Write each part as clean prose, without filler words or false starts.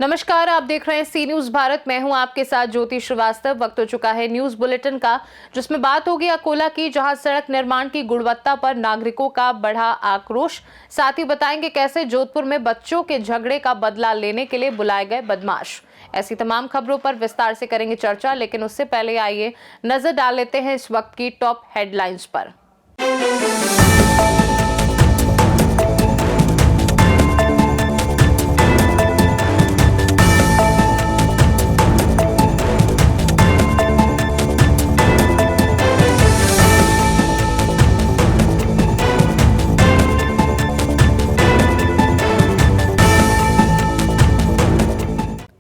नमस्कार, आप देख रहे हैं सी न्यूज भारत। मैं हूं आपके साथ ज्योति श्रीवास्तव। वक्त हो चुका है न्यूज बुलेटिन का, जिसमें बात होगी अकोला की, जहां सड़क निर्माण की गुणवत्ता पर नागरिकों का बढ़ा आक्रोश। साथ ही बताएंगे कैसे जोधपुर में बच्चों के झगड़े का बदला लेने के लिए बुलाए गए बदमाश। ऐसी तमाम खबरों पर विस्तार से करेंगे चर्चा, लेकिन उससे पहले आइए नजर डाल लेते हैं इस वक्त की टॉप हेडलाइंस पर।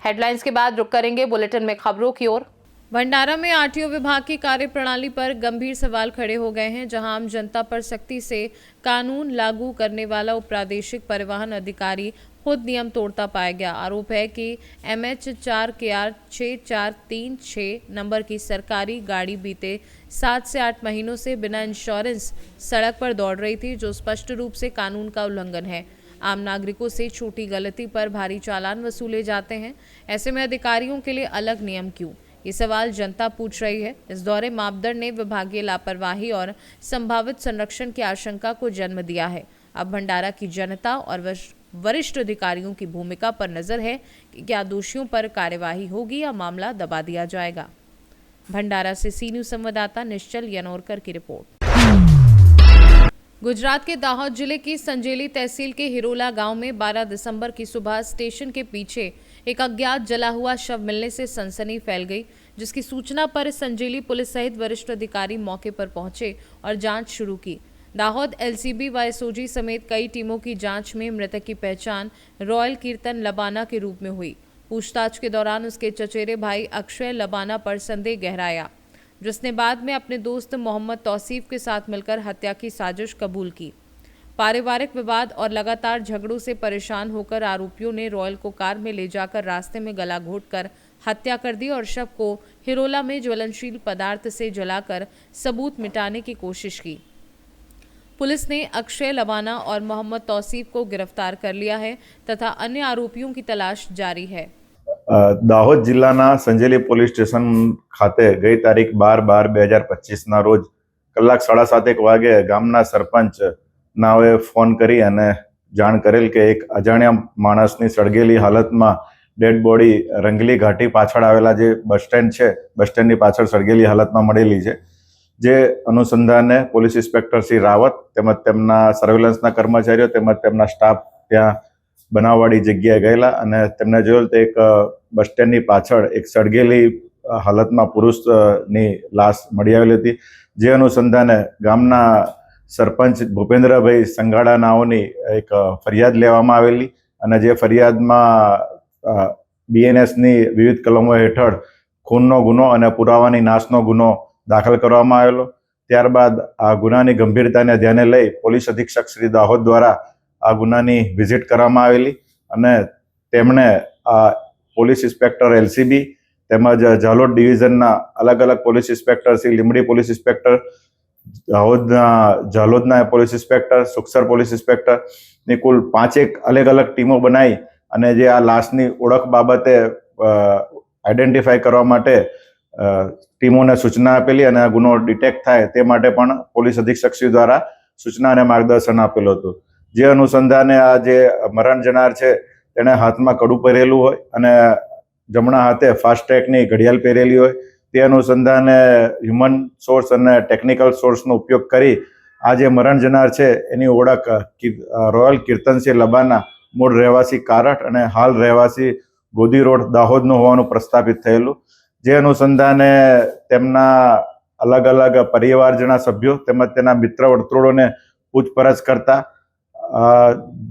हेडलाइंस के बाद रुक करेंगे बुलेटिन में खबरों की ओर। भंडारा में आरटीओ विभाग की कार्यप्रणाली पर गंभीर सवाल खड़े हो गए हैं, जहां आम जनता पर सख्ती से कानून लागू करने वाला उप प्रादेशिक परिवहन अधिकारी खुद नियम तोड़ता पाया गया। आरोप है कि MH4KR 6436 नंबर की सरकारी गाड़ी बीते 7 से 8 महीनों से बिना इंश्योरेंस सड़क पर दौड़ रही थी, जो स्पष्ट रूप से कानून का उल्लंघन है। आम नागरिकों से छोटी गलती पर भारी चालान वसूले जाते हैं। ऐसे में अधिकारियों के लिए अलग नियम क्यों? ये सवाल जनता पूछ रही है। इस दौरे मापदंड ने विभागीय लापरवाही और संभावित संरक्षण की आशंका को जन्म दिया है। अब भंडारा की जनता और वरिष्ठ अधिकारियों की भूमिका पर नजर है कि क्या दोषियों पर कार्यवाही होगी या मामला दबा दिया जाएगा। भंडारा से सी न्यूज संवाददाता निश्चल यनोरकर की रिपोर्ट। गुजरात के दाहोद जिले की संजेली तहसील के हिरोला गांव में 12 दिसंबर की सुबह स्टेशन के पीछे एक अज्ञात जला हुआ शव मिलने से सनसनी फैल गई, जिसकी सूचना पर संजेली पुलिस सहित वरिष्ठ अधिकारी मौके पर पहुंचे और जांच शुरू की। दाहोद LCB व SOG समेत कई टीमों की जांच में मृतक की पहचान रॉयल कीर्तन लबाना के रूप में हुई। पूछताछ के दौरान उसके चचेरे भाई अक्षय लबाना पर संदेह गहराया, जिसने बाद में अपने दोस्त मोहम्मद तौसीफ के साथ मिलकर हत्या की साजिश कबूल की। पारिवारिक विवाद और लगातार झगड़ों से परेशान होकर आरोपियों ने रॉयल को कार में ले जाकर रास्ते में गला घोंटकर हत्या कर दी और शव को हिरोला में ज्वलनशील पदार्थ से जलाकर सबूत मिटाने की कोशिश की। पुलिस ने अक्षय लबाना और मोहम्मद तौसीफ को गिरफ्तार कर लिया है तथा अन्य आरोपियों की तलाश जारी है। દાહોદ જિલ્લાના સંજેલી પોલીસ સ્ટેશન ખાતે ગઈ તારીખ 12/12/2025 રોજ કલાક 7:30 વાગે ગામના સરપંચ નાઓએ ફોન કરી અને જાણ કરેલ કે એક અજાણ્યા માણસની સળગેલી હાલતમાં ડેડ બોડી રંગલી ઘાટી પાછળ આવેલા જે બસ સ્ટેન્ડ છે, બસ સ્ટેન્ડની પાછળ સળગેલી હાલતમાં મળેલી છે, જે અનુસંધાને પોલીસ ઇન્સ્પેક્ટર શ્રી રાવત તેમજ તેમના સર્વેલન્સના કર્મચારીઓ તેમજ તેમના સ્ટાફ ત્યાં બનાવવાળી જગ્યાએ ગયેલા અને તેમને જોયેલ તો એક બસ સ્ટેન્ડની પાછળ એક સળગેલી હાલતમાં પુરુષની લાશ મળી આવેલી હતી, જે અનુસંધાને ગામના સરપંચ ભૂપેન્દ્રભાઈ સંગાડા નાઓની એક ફરિયાદ લેવામાં આવેલી અને જે ફરિયાદમાં BNSની વિવિધ કલમો હેઠળ ખૂનનો ગુનો અને પુરાવાની નાશનો ગુનો દાખલ કરવામાં આવેલો। ત્યારબાદ આ ગુનાની ગંભીરતાને ધ્યાને લઈ પોલીસ અધિક્ષક શ્રી દાહોદ દ્વારા આ ગુનાની વિઝિટ કરવામાં આવેલી અને તેમણે આ પોલીસ ઇન્સ્પેક્ટર LCB તેમજ ઝાલોદ ડિવિઝનના અલગ અલગ police inspector Shri Limbdi police inspector, ઝાલોદના પોલીસ ઇન્સ્પેક્ટર, સુખસર પોલીસ ઇન્સ્પેક્ટરની કુલ 5 અલગ અલગ ટીમો બનાવી અને જે આ લાશની ઓળખ બાબતે આઈડેન્ટિફાઈ કરવા માટે ટીમોને સૂચના આપેલી અને આ ગુનો ડિટેક્ટ થાય તે માટે પણ પોલીસ અધિક્ષકશ્રી દ્વારા સૂચના અને માર્ગદર્શન આપેલું હતું। જે અનુસંધાને આ જે મરણ જનાર છે તેણે હાથમાં કડું પહેરેલું હોય અને જમણા હાથે ફાસ્ટ્રેકની ઘડિયાળ પહેરેલી હોય, તે અનુસંધાને હ્યુમન સોર્સ અને ટેકનિકલ સોર્સનો ઉપયોગ કરી આ જે મરણ જનાર છે એની ઓળખ રોયલ કીર્તનસિંહ લબાના મૂળ રહેવાસી કારટ અને હાલ રહેવાસી ગોદી રોડ દાહોદનું હોવાનું પ્રસ્થાપિત થયેલું। જે અનુસંધાને તેમના અલગ અલગ પરિવારજના સભ્યો તેમજ તેના મિત્ર વર્તુળોને પૂછપરછ કરતા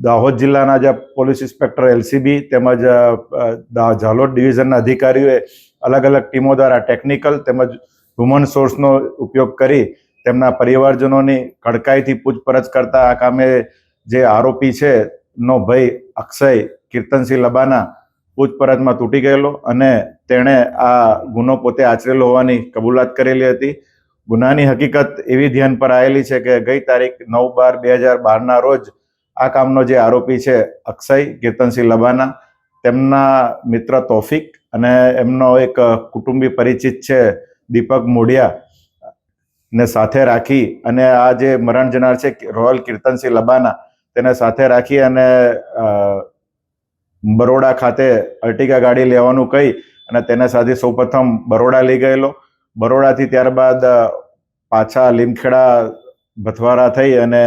દાહોદ જિલ્લાના જે પોલીસ ઇન્સ્પેક્ટર LCB તેમજ ઝાલોદ ડિવિઝનના અધિકારીઓએ અલગ અલગ ટીમો દ્વારા ટેકનિકલ તેમજ હ્યુમન સોર્સનો ઉપયોગ કરી તેમના પરિવારજનોની કડકાઈથી પૂછપરછ કરતા આ કામે જે આરોપી છે નો ભાઈ અક્ષય કીર્તનસિંહ લબાના પૂછપરછમાં તૂટી ગયેલો અને તેણે આ ગુનો પોતે આચરેલો હોવાની કબૂલાત કરેલી હતી। ગુનાની હકીકત એવી ધ્યાન પર આવેલી છે કે ગઈ તારીખ 9/12/2012 રોજ આ કામનો જે આરોપી છે અક્ષય કીર્તનસિંહ લબાના તેમના મિત્ર તોફિક અને એમનો એક કુટુંબી પરિચિત છે દીપક મોડિયા ને સાથે રાખી અને આ જે મરણ જનાર છે રોયલ કીર્તનસિંહ લબાના તેને સાથે રાખી અને બરોડા ખાતે અર્ટિગા ગાડી લેવાનું કહી અને તેના સાથે સૌપ્રથમ બરોડા લઈ ગયેલો. બરોડાથી ત્યારબાદ પાછા લીમખેડા ભથવારા થઈ અને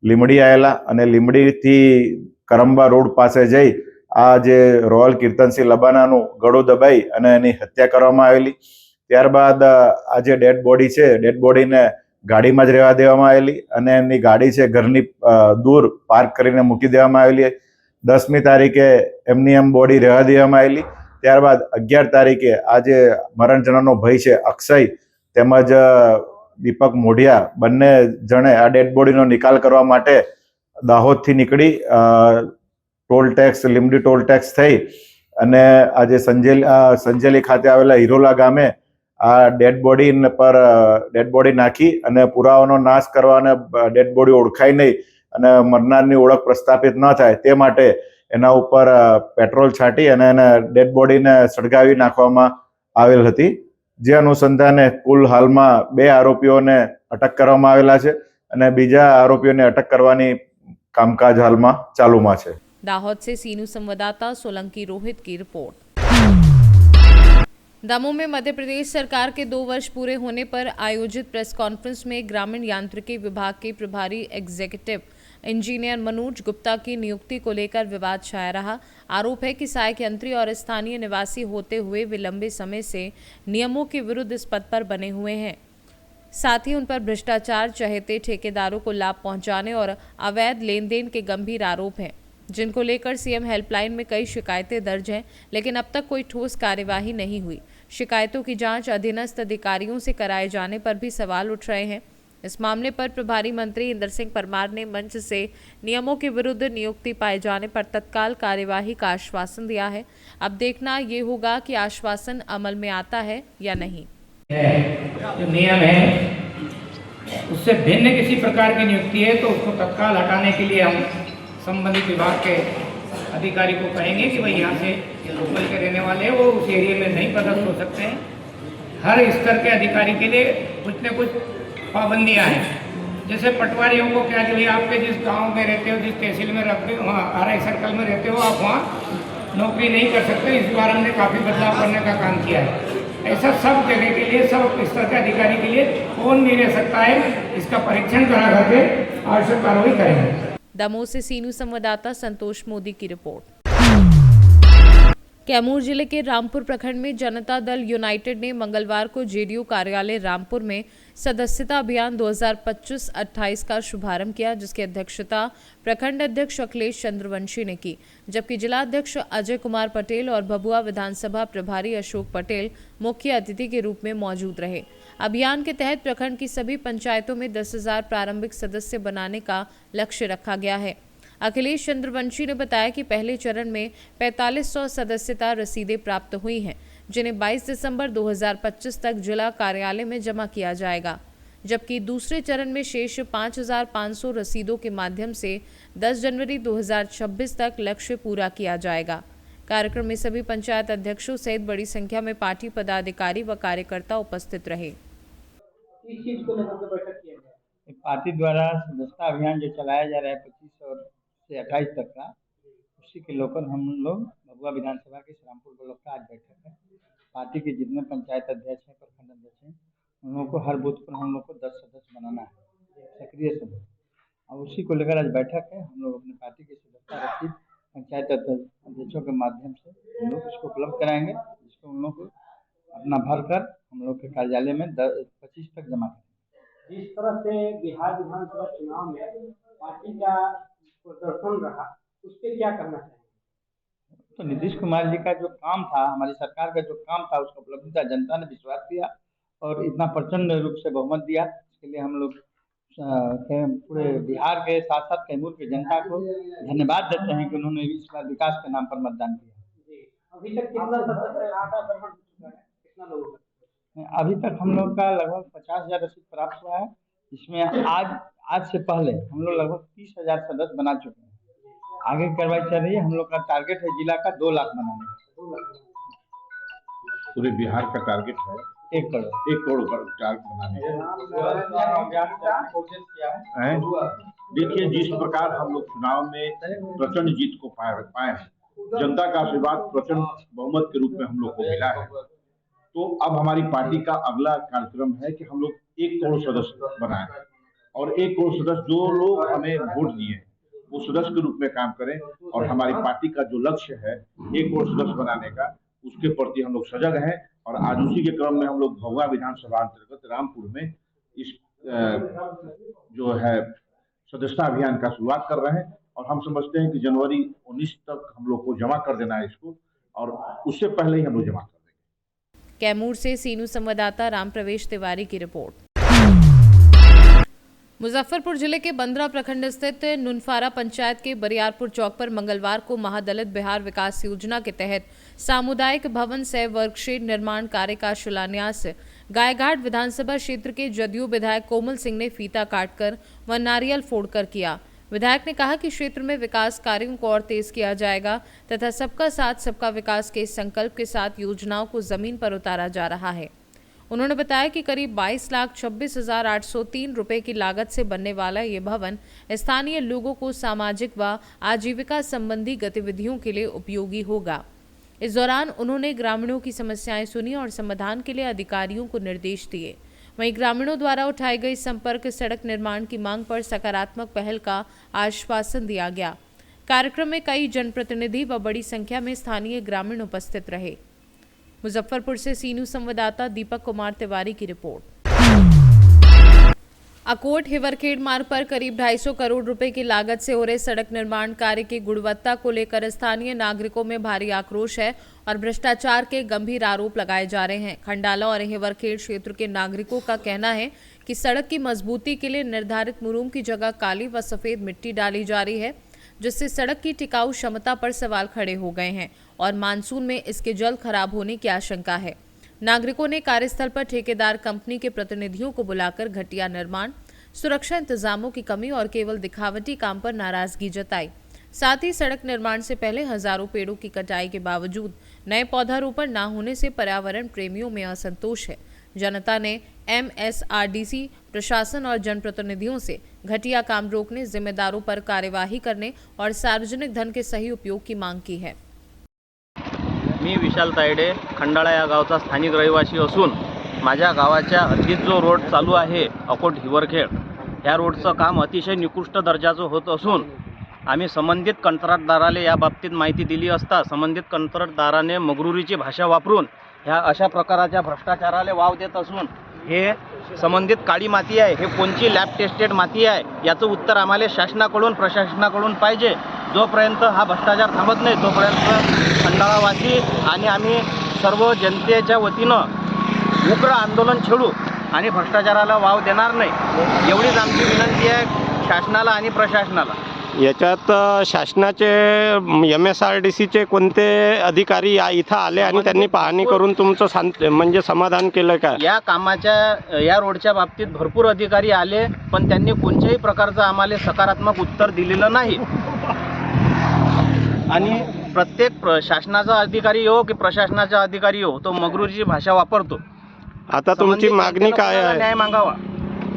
લીમડી આવેલા અને લીમડીથી કરંબા રોડ પાસે જઈ આ જે રોયલ કીર્તનસિંહ લબાનાનું ગળું દબાઈ અને એની હત્યા કરવામાં આવેલી. ત્યારબાદ આ જે ડેડ બોડી છે ડેડ બોડીને ગાડીમાં જ રહેવા દેવામાં આવેલી અને એમની ગાડી છે ઘરની દૂર પાર્ક કરીને મૂકી દેવામાં આવેલી. 10મી તારીખે એમની એમ બોડી રહેવા દેવામાં આવેલી. ત્યારબાદ 11 તારીખે આ જે મરણ જનારનો ભાઈ છે અક્ષય તેમજ દીપક મોઢિયા બંને જણે આ ડેડ બોડીનો નિકાલ કરવા માટે દાહોદથી નીકળી toll tax Limdi toll tax થઈ અને આજે સંજેલી ખાતે આવેલા હિરોલા ગામે આ ડેડ બોડી નાખી અને પુરાવાનો નાશ કરવા અને ડેડ બોડી ઓળખાય નહીં અને મરનારની ઓળખ પ્રસ્થાપિત ન થાય તે માટે એના ઉપર પેટ્રોલ છાંટી અને એને ડેડ બોડીને સળગાવી નાખવામાં આવેલ હતી. જે અનુસંધાને કુલ હાલમાં 2 આરોપીઓને અટક કરવામાં આવેલા છે અને બીજા આરોપીઓને અટક કરવાની कामकाज हालમાં ચાલુમાં છે. दाहोद से सीनू संवाददाता सोलंकी रोहित की रिपोर्ट। दमोह में मध्य प्रदेश सरकार के 2 वर्ष पूरे होने पर आयोजित प्रेस कॉन्फ्रेंस में ग्रामीण यांत्रिकी विभाग के प्रभारी एग्जीक्यूटिव इंजीनियर मनोज गुप्ता की नियुक्ति को लेकर विवाद छाया रहा। आरोप है कि सहायक यंत्री और स्थानीय निवासी होते हुए वे लंबे समय से नियमों के विरुद्ध इस पद पर बने हुए हैं। साथ ही उन पर भ्रष्टाचार, चहेते ठेकेदारों को लाभ पहुंचाने और अवैध लेन देन के गंभीर आरोप हैं, जिनको लेकर सीएम हेल्पलाइन में कई शिकायतें दर्ज हैं, लेकिन अब तक कोई ठोस कार्यवाही नहीं हुई। शिकायतों की जांच अधीनस्थ अधिकारियों से कराए जाने पर भी सवाल उठ रहे हैं। इस मामले पर प्रभारी मंत्री इंदर सिंह परमार ने मंच से नियमों के विरुद्ध नियुक्ति पाए जाने पर तत्काल कार्यवाही का आश्वासन दिया है। अब देखना ये होगा कि आश्वासन अमल में आता है या नहीं। जो नियम है उससे भिन्न किसी प्रकार की नियुक्ति है तो उसको तत्काल हटाने के लिए हम संबंधित विभाग के अधिकारी को कहेंगे कि भाई यहाँ से लोकल के रहने वाले हैं वो उस एरिया में नहीं पदस्थ हो सकते हैं। हर स्तर के अधिकारी के लिए कुछ न कुछ पाबंदियाँ हैं। जैसे पटवारियों को क्या कि भाई आपके जिस गांव में रहते हो, जिस तहसील में रहते हो, वहाँ RI सर्कल में रहते हो, आप वहाँ नौकरी नहीं कर सकते। इस बार हमने काफ़ी बदलाव करने का काम किया है। ऐसा सब जगह के लिए, सब स्तर के अधिकारी के लिए कौन नहीं रह सकता है, इसका परीक्षण करा करके आवश्यक कार्रवाई करेंगे। दमोह से सीनू संवाददाता संतोष मोदी की रिपोर्ट। कैमूर जिले के रामपुर प्रखंड में जनता दल यूनाइटेड ने मंगलवार को जेडीयू कार्यालय रामपुर में सदस्यता अभियान 2025-28 का शुभारंभ किया, जिसकी अध्यक्षता प्रखंड अध्यक्ष अखिलेश चंद्रवंशी ने की, जबकि जिला अध्यक्ष अजय कुमार पटेल और भभुआ विधानसभा प्रभारी अशोक पटेल मुख्य अतिथि के रूप में मौजूद रहे। अभियान के तहत प्रखंड की सभी पंचायतों में 10,000 प्रारंभिक सदस्य बनाने का लक्ष्य रखा गया है। अखिलेश चंद्रवंशी ने बताया कि पहले चरण में 4500 सदस्यता रसीदें प्राप्त हुई हैं, जिन्हें 22 दिसंबर 2025 तक जिला कार्यालय में जमा किया जाएगा, जबकि दूसरे चरण में शेष 5500 रसीदों के माध्यम से 10 जनवरी 2026 तक लक्ष्य पूरा किया जाएगा। कार्यक्रम में सभी पंचायत अध्यक्षों सहित बड़ी संख्या में पार्टी पदाधिकारी व कार्यकर्ता उपस्थित रहे। पार्टी द्वारा सदस्यता अभियान जो चलाया जा रहा है 25 से 28 तक का, उसी के लोकल हम लोग भभुआ विधानसभा के श्रीरामपुर ब्लॉक का आज बैठक है। पार्टी के जितने पंचायत अध्यक्ष हैं, प्रखंड अध्यक्ष हैं, उन लोगों को हर बूथ पर हम लोग को 10 सदस्य बनाना है, सक्रिय सदस्य, और उसी को लेकर आज बैठक है। हम लोग अपनी पार्टी की सदस्यता रसीद पंचायत अध्यक्षों के माध्यम से हम लोग इसको उपलब्ध कराएंगे, जिसको उन लोग को अपना भर कर हम लोग के कार्यालय में 25 तक जमा करेंगे। जिस तरह से बिहार विधानसभा चुनाव में पार्टी का प्रदर्शन रहा, उस पर क्या करना चाहिए? तो नीतीश कुमार जी का जो काम था, हमारी सरकार का जो काम था, उसका उपलब्धि था, जनता ने विश्वास किया और इतना प्रचंड रूप से बहुमत दिया। इसके लिए हम लोग पूरे बिहार के साथ साथ कैमूर की जनता को धन्यवाद देते हैं कि उन्होंने इस बार विकास के नाम पर मतदान किया। अभी तक कितना लोग? अभी तक हम लोग का लगभग 50,000 रसीद प्राप्त हुआ है। इसमें आज से पहले हम लोग लगभग 30,000 सदस्य बना चुके हैं। आगे की कार्रवाई चल रही है। हम लोग का टारगेट है जिला का 2 लाख बनाने का। पूरे बिहार का टारगेट है 1 करोड़। 1 करोड़ का टारगेट बनाने का। देखिए, जिस प्रकार हम लोग चुनाव में प्रचंड जीत को पाए हैं, जनता का आशीर्वाद प्रचंड बहुमत के रूप में हम लोग को मिला है, तो अब हमारी पार्टी का अगला कार्यक्रम है कि हम लोग 1 करोड़ सदस्य बनाएं और 1 करोड़ सदस्य जो लोग हमें वोट दिए वो सदस्य के रूप में काम करें और हमारी पार्टी का जो लक्ष्य है 1 करोड़ सदस्य बनाने का, उसके प्रति हम लोग सजग हैं। और आज उसी के क्रम में हम लोग भभुआ विधानसभा अंतर्गत रामपुर में इस जो है सदस्यता अभियान का शुरुआत कर रहे हैं और हम समझते हैं कि जनवरी 19 तक हम लोग को जमा कर देना है इसको, और उससे पहले ही हम लोग जमा कर देंगे। कैमूर से सीनू संवाददाता राम प्रवेश तिवारी की रिपोर्ट। मुजफ्फरपुर जिले के बंदरा प्रखंड स्थित नुनफारा पंचायत के बरियारपुर चौक पर मंगलवार को महादलित बिहार विकास योजना के तहत सामुदायिक भवन सह वर्कशेड निर्माण कार्य का शिलान्यास गायघाट विधानसभा क्षेत्र के जदयू विधायक कोमल सिंह ने फीता काटकर व नारियल फोड़कर किया। विधायक ने कहा कि क्षेत्र में विकास कार्यों को और तेज किया जाएगा तथा सबका साथ सबका विकास के संकल्प के साथ योजनाओं को जमीन पर उतारा जा रहा है। उन्होंने बताया कि करीब 22,26,803 रुपए की लागत से बनने वाला ये भवन स्थानीय लोगों को सामाजिक व आजीविका संबंधी गतिविधियों के लिए उपयोगी होगा। इस दौरान उन्होंने ग्रामीणों की समस्याएं सुनी और समाधान के लिए अधिकारियों को निर्देश दिए। वहीं ग्रामीणों द्वारा उठाई गई संपर्क सड़क निर्माण की मांग पर सकारात्मक पहल का आश्वासन दिया गया। कार्यक्रम में कई जनप्रतिनिधि व बड़ी संख्या में स्थानीय ग्रामीण उपस्थित रहे। मुजफ्फरपुर से सीनू संवाददाता दीपक कुमार तिवारी की रिपोर्ट। अकोट हिवरखेड़ मार्ग पर करीब 250 करोड़ रुपए की लागत से हो रहे सड़क निर्माण कार्य की गुणवत्ता को लेकर स्थानीय नागरिकों में भारी आक्रोश है और भ्रष्टाचार के गंभीर आरोप लगाए जा रहे हैं। खंडाला और हिवरखेड़ क्षेत्र के नागरिकों का कहना है कि सड़क की मजबूती के लिए निर्धारित मुरूम की जगह काली व सफेद मिट्टी डाली जा रही है, जिससे सड़क की टिकाऊ क्षमता पर सवाल खड़े हो गए हैं और मानसून में इसके जल्द खराब होने की आशंका है। नागरिकों ने कार्यस्थल पर ठेकेदार कंपनी के प्रतिनिधियों को बुलाकर घटिया निर्माण, सुरक्षा इंतजामों की कमी और केवल दिखावटी काम पर नाराजगी जताई। साथ ही सड़क निर्माण से पहले हजारों पेड़ों की कटाई के बावजूद नए पौधारोपण न होने से पर्यावरण प्रेमियों में असंतोष है। जनता ने MSRDC प्रशासन और जनप्रतिनिधियों से घटिया काम रोकने, जिम्मेदारों पर कार्यवाही करने और सार्वजनिक धन के सही उपयोग की मांग की है। मी विशाल तायडे, खंडाळा या गावचा स्थानिक रहिवासी असून माझ्या गावाच्या हद्दीत जो रोड चालू आहे अकोट हिवरखेड, या रोडचं काम अतिशय निकृष्ट दर्जाचं होत असून आम्ही संबंधित कंत्राटदाराला या बाबतीत माहिती दिली असता संबंधित कंत्राटदाराने मगरुरीची भाषा वापरून ह्या अशा प्रकारच्या भ्रष्टाचाराला वाव देत असून हे संबंधित काळी माती आहे, हे कोणची लॅब टेस्टेड माती आहे याचं उत्तर आम्हाला शासनाकडून प्रशासनाकडून पाहिजे। जोपर्यंत हा भ्रष्टाचार थांबत नाही तोपर्यंत खंडाळावासी आणि आम्ही सर्व जनतेच्या वतीनं उग्र आंदोलन छेडू आणि भ्रष्टाचाराला वाव देणार नाही, एवढीच आमची विनंती आहे शासनाला आणि प्रशासनाला। याच्यात शासनाचे MSRDCचे कोणते अधिकारी इथं आले आणि त्यांनी पाहणी करून तुमचं म्हणजे समाधान केलं का? या कामाच्या या रोडच्या बाबतीत भरपूर अधिकारी आले पण त्यांनी कोणत्याही प्रकारचं आम्हाला सकारात्मक उत्तर दिलेलं नाही आणि प्रत्येक शासनाचा अधिकारी हो की प्रशासनाचा अधिकारी हो तो मगरूची भाषा वापरतो। आता तुमची मागणी काय आहे? न्याय मागावा।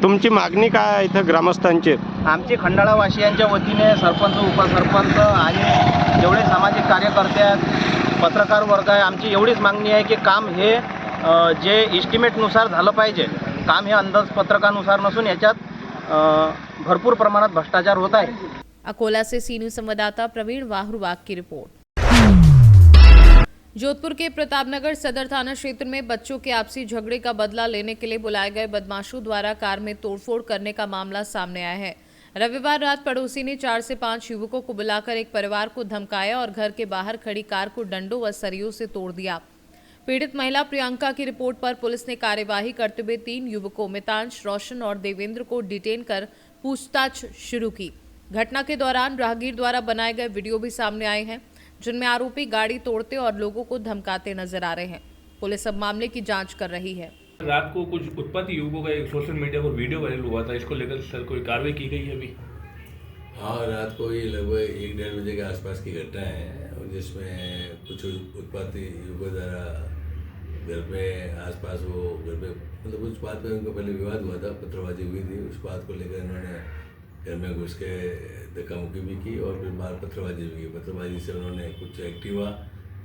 तुमची मागणी काय आहे इथं ग्रामस्थांची? आमची खंडाळावासियांच्या वतीने सरपंच, उपसरपंच आणि जेवढे सामाजिक कार्यकर्ते आहेत, पत्रकार वर्ग आहे, आमची एवढीच मागणी आहे की काम हे जे इस्टिमेटनुसार झालं पाहिजे। काम हे अंदाजपत्रकानुसार नसून याच्यात भरपूर प्रमाणात भ्रष्टाचार होत आहे। अकोला से सीनू संवाददाता प्रवीण वाहरुवाग की रिपोर्ट। जोधपुर के प्रतापनगर सदर थाना क्षेत्र में बच्चों के आपसी झगड़े का बदला लेने के लिए बुलाए गए बदमाशों द्वारा कार में तोड़फोड़ करने का मामला सामने आया है। रविवार रात पड़ोसी ने 4 से 5 युवकों को बुलाकर एक परिवार को धमकाया और घर के बाहर खड़ी कार को डंडों व सरियों से तोड़ दिया। पीड़ित महिला प्रियंका की रिपोर्ट पर पुलिस ने कार्यवाही करते हुए 3 युवकों मितांश, रोशन और देवेंद्र को डिटेन कर पूछताछ शुरू की। घटना के दौरान राहगीर द्वारा बनाए गए वीडियो भी सामने आए हैं जिनमें आरोपी गाड़ी तोड़ते और लोगों को धमकाते नजर आ रहे हैं। पुलिस अब मामले की जांच कर रही है। रात को कुछ उत्पत्ति युवकों का एक सोशल मीडिया पर वीडियो वायरल हुआ था, इसको लेकर सर कोई कार्रवाई की गई है? अभी हाँ, रात को ये लगभग 1-1:30 बजे के आसपास की घटना है, और जिसमें कुछ उत्पाती युवकों द्वारा घर पे आसपास वो घर पे मतलब कुछ बात पे उनका पहले विवाद हुआ था, पत्थरबाजी हुई थी। उस बात को लेकर इन्होंने घर में घुस के धक्का मुक्की भी की और फिर बाहर पत्थरबाजी भी की। पत्थरबाजी से उन्होंने कुछ एक्टिवा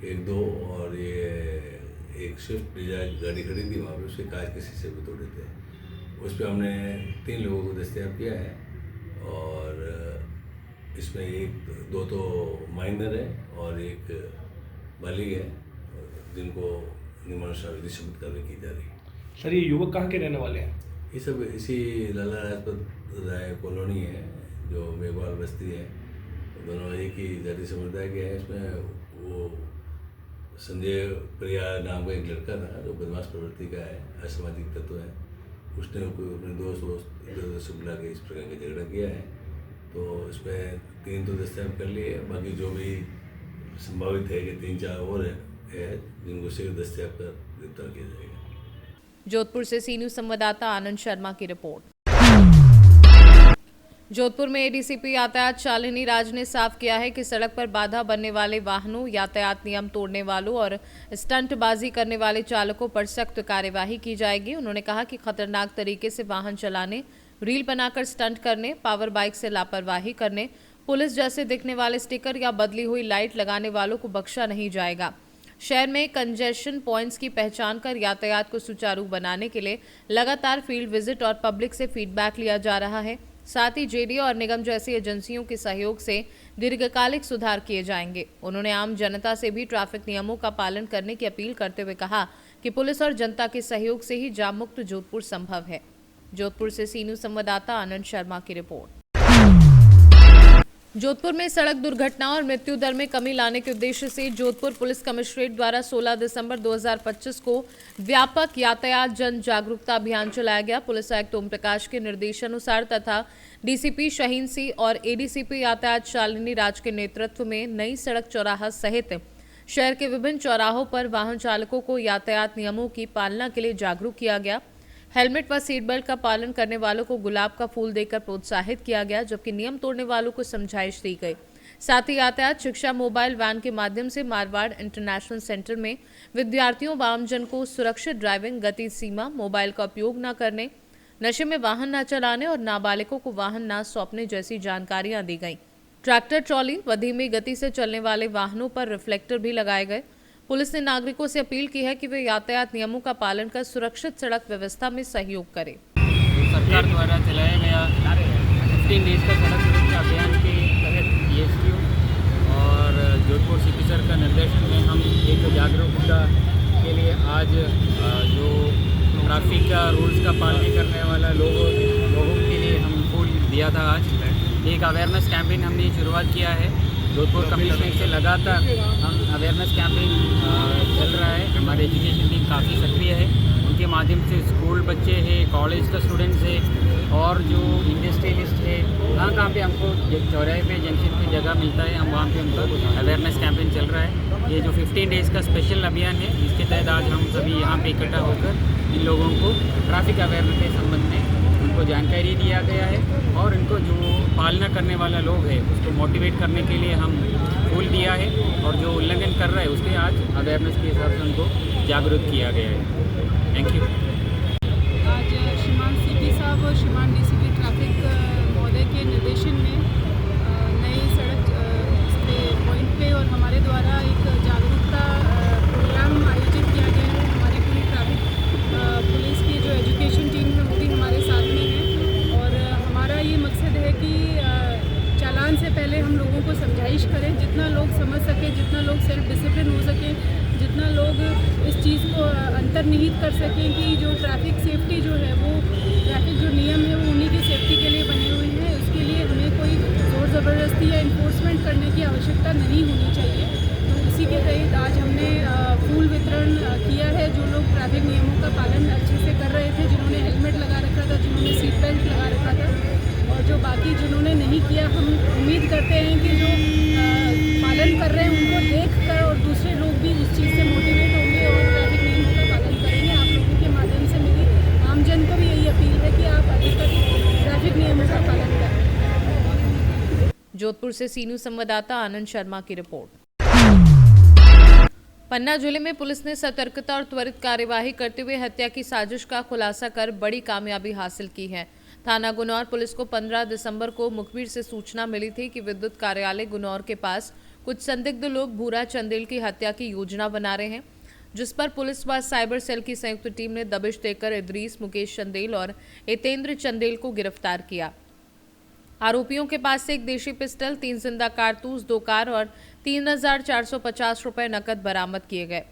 1-2 और ये एक स्विफ्ट डिजायर गाड़ी खड़ी थी वहाँ पे, उसके कांच के शीशे भी तोड़े थे। उस पर हमने 3 लोगों को दस्तयाब किया है, और इसमें 1-2 तो माइनर है और एक बालिग है, जिनको नियमानुसार सबूत कार्रवाई की जा रही है। सर, ये युवक कहाँ के रहने वाले हैं? ये सब इसी लाला लाजपत राय कॉलोनी है जो मेघवाल बस्ती है, दोनों एक ही जाति समुदाय के हैं। इसमें वो संजय प्रिया नाम का एक लड़का था जो बदमाश प्रवृत्ति का है, असामाजिक तत्व है। उसने अपने दोस्त इधर उधर से बुला के इस प्रकार का झगड़ा किया है। तो इसमें 3 तो दस्तयाब कर लिए, बाकी जो भी संभावित है कि 3-4 और है जिनको शीघ्र दस्तयाब कर गिरफ्तार किया जाएगा। जोधपुर से सी न्यूज़ संवाददाता आनंद शर्मा की रिपोर्ट। जोधपुर में एडीसीपी यातायात शालिनी राज ने साफ किया है कि सड़क पर बाधा बनने वाले वाहनों, यातायात नियम तोड़ने वालों और स्टंटबाजी करने वाले चालकों पर सख्त कार्यवाही की जाएगी। उन्होंने कहा कि खतरनाक तरीके से वाहन चलाने, रील बनाकर स्टंट करने, पावर बाइक से लापरवाही करने, पुलिस जैसे दिखने वाले स्टिकर या बदली हुई लाइट लगाने वालों को बख्शा नहीं जाएगा। शहर में कंजेशन पॉइंट्स की पहचान कर यातायात को सुचारू बनाने के लिए लगातार फील्ड विजिट और पब्लिक से फीडबैक लिया जा रहा है। साथ ही जेडीओ और निगम जैसी एजेंसियों के सहयोग से दीर्घकालिक सुधार किए जाएंगे। उन्होंने आम जनता से भी ट्रैफिक नियमों का पालन करने की अपील करते हुए कहा कि पुलिस और जनता के सहयोग से ही जाम मुक्त जोधपुर संभव है। जोधपुर से सी न्यूज़ संवाददाता आनंद शर्मा की रिपोर्ट। जोधपुर में सड़क दुर्घटना और मृत्यु दर में कमी लाने के उद्देश्य से जोधपुर पुलिस कमिश्नरेट द्वारा 16 दिसंबर 2025 को व्यापक यातायात जन जागरूकता अभियान चलाया गया। पुलिस आयुक्त ओम प्रकाश के निर्देशानुसार तथा डीसीपी शाहीन सिंह और एडीसीपी यातायात शालिनी राज के नेतृत्व में नई सड़क चौराहा सहित शहर के विभिन्न चौराहों पर वाहन चालकों को यातायात नियमों की पालना के लिए जागरूक किया गया। हेलमेट व सीट बेल्ट का पालन करने वालों को गुलाब का फूल देकर प्रोत्साहित किया गया, जबकि नियम तोड़ने वालों को समझाइश दी गई। साथ ही यातायात शिक्षा मोबाइल वैन के माध्यम से मारवाड़ इंटरनेशनल सेंटर में विद्यार्थियों व आमजन को सुरक्षित ड्राइविंग, गति सीमा, मोबाइल का उपयोग न करने, नशे में वाहन न चलाने और नाबालिगों को वाहन न सौंपने जैसी जानकारियां दी गई। ट्रैक्टर ट्रॉली व धीमी गति से चलने वाले वाहनों पर रिफ्लेक्टर भी लगाए गए। पुलिस ने नागरिकों से अपील की है कि वे यातायात नियमों का पालन कर सुरक्षित सड़क व्यवस्था में सहयोग करें। सरकार द्वारा चलाया गया 15 डेज का सड़क सुरक्षा अभियान के तहत पीएसक्यू और जोधपुर सिटी सर का निर्देशन में हम एक जागरूकता के लिए आज जो ट्रैफिक का रूल्स का पालन करने वाला लोगों के लिए हम फूल दिया था। आज एक अवेयरनेस कैंपेन हमने शुरुआत किया है। जोधपुर कमिश्नरेट से लगातार हम अवेयरनेस कैंपेन चल रहा है। हमारे एजुकेशन टीम काफ़ी सक्रिय है। उनके माध्यम से स्कूल बच्चे हैं, कॉलेज का स्टूडेंट्स है और जो इंडस्ट्रियलिस्ट है, कहाँ पे हमको चौराहे पे जंक्शन पे जगह मिलता है, हम वहाँ पे उनका अवेयरनेस कैंपेन चल रहा है। ये जो 15 डेज़ का स्पेशल अभियान है, इसके तहत आज हम सभी यहाँ पे इकट्ठा होकर इन लोगों को ट्रैफिक अवेयरनेस के संबंध में उनको जानकारी दिया गया है और इनको जो पालना करने वाला लोग है उसको मोटिवेट करने के लिए हम फूल दिया है और जो उल्लंघन कर रहा है उसके आज अवेयरनेस के हिसाब से उनको जागरूक किया गया है। Thank you. आज श्रीमान सीपी साहब और श्रीमान डीसीपी ट्रैफिक महोदय के निर्देशन में नई सड़क पॉइंट पे और हमारे द्वारा एक जागरूकता प्रोग्राम आयोजित किया गया है। हमारी पूरी ट्रैफिक पुलिस की जो एजुकेशन टीम है वो भी हमारे साथ में है और हमारा ये मकसद है कि चालान से पहले हम लोगों को समझाइश करें, जितना लोग समझ सकें, जितना लोग सेल्फ डिसिप्लिन हो सकें, जितना लोग इस चीज़ को अंतर्निहित कर सकें कि जो ट्रैफिक सेफ्टी जो है वो ट्रैफिक जो नियम है वो उन्हीं की सेफ्टी के लिए बने हुए हैं। उसके लिए हमें कोई ज़ोर ज़बरदस्ती या इन्फोर्समेंट करने की आवश्यकता नहीं होनी चाहिए। तो उसी के तहत आज हमने फूल वितरण किया है। जो लोग ट्रैफिक नियमों का पालन अच्छे से कर रहे थे, जिन्होंने हेलमेट लगा रखा था, जिन्होंने सीट बेल्ट लगा रखा था और जो बाकी जिन्होंने नहीं किया, हम उम्मीद करते हैं कि जो पालन कर रहे हैं उनको देखकर और दूसरे लोग भी उस चीज़ से मोटिवेट होंगे और ट्रैफिक नियमों का पालन करेंगे। आप लोगों के माध्यम से मेरी आमजन को भी यही अपील है कि आप अधिक ट्रैफिक नियमों का पालन करें। जोधपुर से सी न्यूज संवाददाता आनंद शर्मा की रिपोर्ट। पन्ना जिले में पुलिस ने सतर्कता और त्वरित कार्यवाही करते हुए हत्या की साजिश का खुलासा कर बड़ी कामयाबी हासिल की है। थाना गुनौर पुलिस को 15 दिसंबर को मुखबिर से सूचना मिली थी कि विद्युत कार्यालय गुनौर के पास कुछ संदिग्ध लोग भूरा चंदेल की हत्या की योजना बना रहे हैं, जिस पर पुलिस व साइबर सेल की संयुक्त टीम ने दबिश देकर इदरीस, मुकेश चंदेल और हितेंद्र चंदेल को गिरफ्तार किया। आरोपियों के पास से एक देशी पिस्टल, 3 जिंदा कारतूस, 2 कार और 3,450 रुपए नकद बरामद किए गए।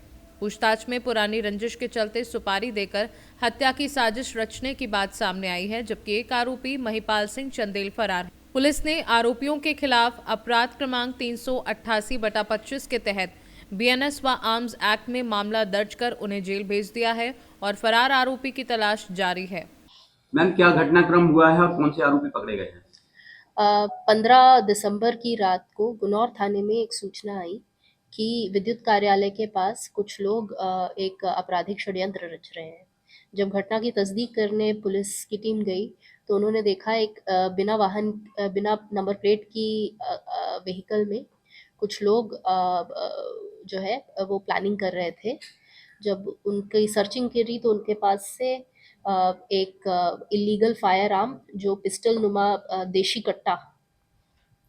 पूछताछ में पुरानी रंजिश के चलते सुपारी देकर हत्या की साजिश रचने की बात सामने आई है, जबकि एक आरोपी महिपाल सिंह चंदेल फरार है। पुलिस ने आरोपियों के खिलाफ अपराध क्रमांक 388/25 के तहत BNS व आर्म्स एक्ट में मामला दर्ज कर उन्हें जेल भेज दिया है और फरार आरोपी की तलाश जारी है। मैम, क्या घटनाक्रम हुआ है और कौन से आरोपी पकड़े गए हैं? 15 दिसंबर की रात को गुनौर थाने में एक सूचना आई कि विद्युत कार्यालय के पास कुछ लोग एक आपराधिक षड्यंत्र रच रहे हैं। जब घटना की तस्दीक करने पुलिस की टीम गई तो उन्होंने देखा एक बिना नंबर प्लेट की व्हीकल में कुछ लोग जो है वो प्लानिंग कर रहे थे। जब उनकी सर्चिंग करी तो उनके पास से एक इलीगल फायर आर्म जो पिस्टल नुमा देशी कट्टा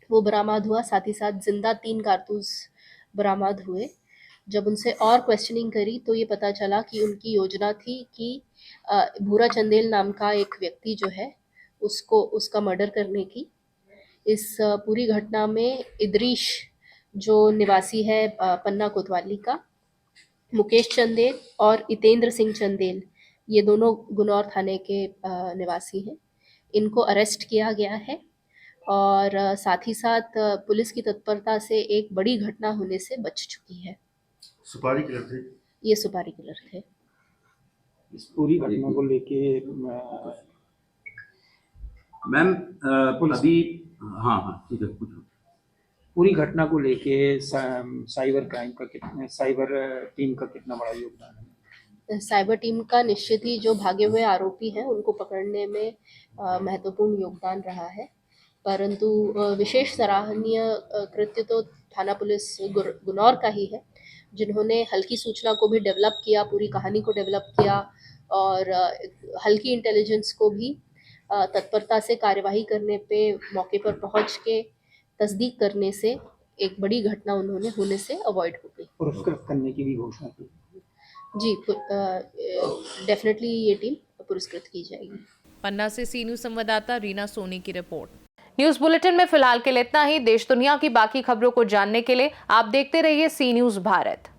वो बरामद हुआ, साथ ही साथ जिंदा 3 कारतूस बरामद हुए। जब उनसे और क्वेश्चनिंग करी तो ये पता चला कि उनकी योजना थी कि भूरा चंदेल नाम का एक व्यक्ति जो है उसका मर्डर करने की। इस पूरी घटना में इदरीश जो निवासी है पन्ना कोतवाली का, मुकेश चंदेल और हितेंद्र सिंह चंदेल, ये दोनों गुनौर थाने के निवासी हैं। इनको अरेस्ट किया गया है और साथ ही साथ पुलिस की तत्परता से एक बड़ी घटना होने से बच चुकी है। सुपारी किलर थे? ये सुपारी किलर थे। इस पूरी घटना को लेके मैम अभी हाँ ठीक है, पूछो। पूरी घटना को लेके साइबर टीम का कितना बड़ा योगदान है? साइबर टीम का निश्चित ही जो भागे हुए आरोपी हैं उनको पकड़ने में महत्वपूर्ण योगदान रहा है, परंतु विशेष सराहनीय कृत्य तो थाना पुलिस गुनौर का ही है, जिन्होंने हल्की सूचना को भी डेवलप किया, पूरी कहानी को डेवलप किया और हल्की इंटेलिजेंस को भी तत्परता से कार्यवाही करने पे मौके पर पहुंच के तस्दीक करने से एक बड़ी घटना उन्होंने होने से अवॉइड हो गई। पुरस्कृत करने की भी घोषणा की। जी, डेफिनेटली ये टीम पुरस्कृत की जाएगी। पन्ना से सी न्यूज संवाददाता रीना सोनी की रिपोर्ट। न्यूज बुलेटिन में फिलहाल के लिए इतना ही। देश दुनिया की बाकी खबरों को जानने के लिए आप देखते रहिए सी न्यूज भारत।